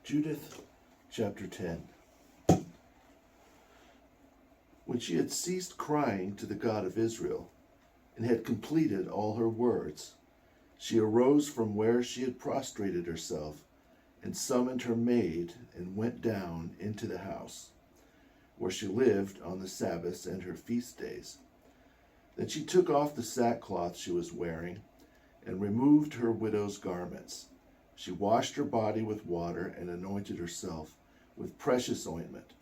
Judith chapter 10. When she had ceased crying to the God of Israel, and had completed all her words, she arose from where she had prostrated herself, and summoned her maid, and went down into the house, where she lived on the Sabbaths and her feast days. Then she took off the sackcloth she was wearing, and removed her widow's garments. She washed her body with water, and anointed herself with precious ointment.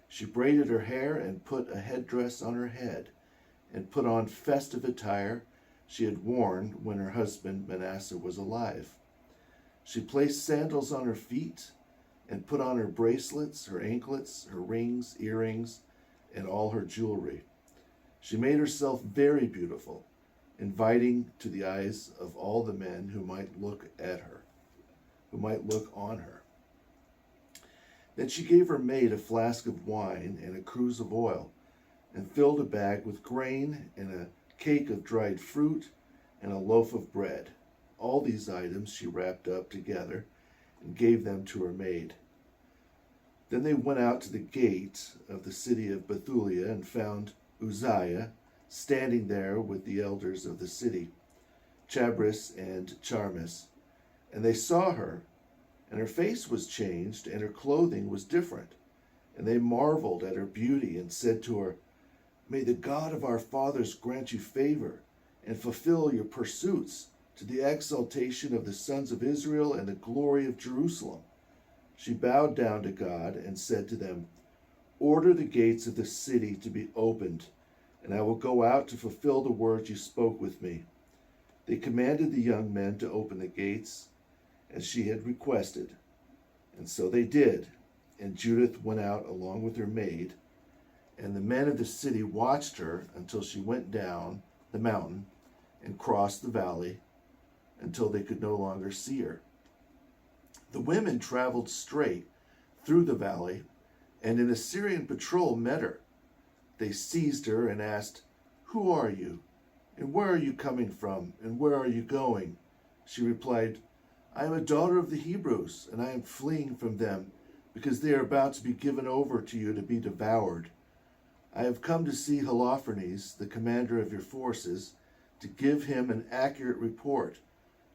She braided her hair, and put a headdress on her head, and put on festive attire she had worn when her husband Manasseh was alive. She placed sandals on her feet, and put on her bracelets, her anklets, her rings, earrings, and all her jewelry. She made herself very beautiful, inviting to the eyes of all the men who might look at her, who might look on her. Then she gave her maid a flask of wine and a cruse of oil, and filled a bag with grain, and a cake of dried fruit, and a loaf of bread. All these items she wrapped up together, and gave them to her maid. Then they went out to the gate of the city of Bethulia, and found Uzziah standing there with the elders of the city, Chabris and Charmis. And they saw her, and her face was changed, and her clothing was different. And they marveled at her beauty, and said to her, "May the God of our fathers grant you favor, and fulfill your pursuits, to the exaltation of the sons of Israel and the glory of Jerusalem." She bowed down to God, and said to them, "Order the gates of the city to be opened, and I will go out to fulfill the words you spoke with me." They commanded the young men to open the gates, as she had requested. And so they did, and Judith went out along with her maid, and the men of the city watched her until she went down the mountain and crossed the valley, until they could no longer see her. The women traveled straight through the valley, and an Assyrian patrol met her. They seized her and asked, "Who are you? And where are you coming from? And where are you going?" She replied, "I am a daughter of the Hebrews, and I am fleeing from them, because they are about to be given over to you to be devoured. I have come to see Holofernes, the commander of your forces, to give him an accurate report.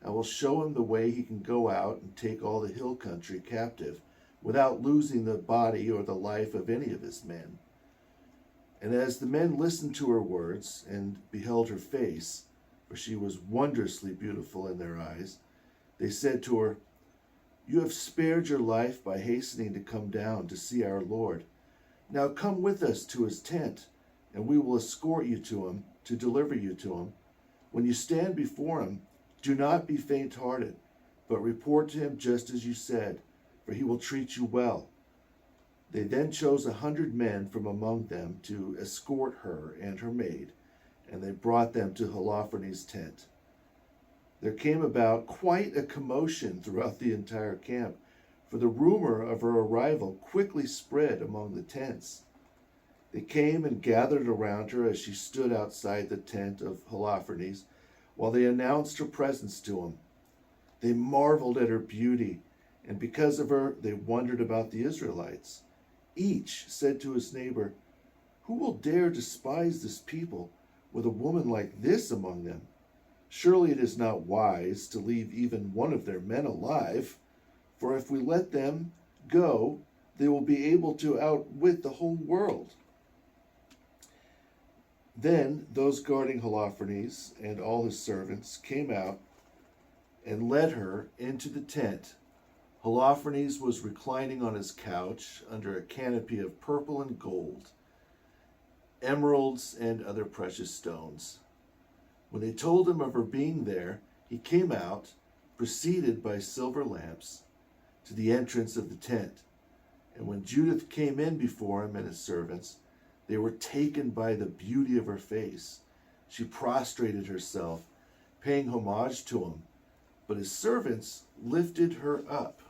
I will show him the way he can go out and take all the hill country captive, without losing the body or the life of any of his men." And as the men listened to her words and beheld her face, for she was wondrously beautiful in their eyes, they said to her, "You have spared your life by hastening to come down to see our Lord. Now come with us to his tent, and we will escort you to him, to deliver you to him. When you stand before him, do not be faint-hearted, but report to him just as you said, for he will treat you well." They then chose 100 men from among them to escort her and her maid, and they brought them to Holofernes' tent. There came about quite a commotion throughout the entire camp, for the rumor of her arrival quickly spread among the tents. They came and gathered around her as she stood outside the tent of Holofernes, while they announced her presence to him. They marveled at her beauty, and because of her they wondered about the Israelites. Each said to his neighbor, "Who will dare despise this people with a woman like this among them? Surely it is not wise to leave even one of their men alive, for if we let them go, they will be able to outwit the whole world." Then those guarding Holofernes and all his servants came out and led her into the tent. Holofernes was reclining on his couch under a canopy of purple and gold, emeralds and other precious stones. When they told him of her being there, he came out, preceded by silver lamps, to the entrance of the tent. And when Judith came in before him and his servants, they were taken by the beauty of her face. She prostrated herself, paying homage to him, but his servants lifted her up.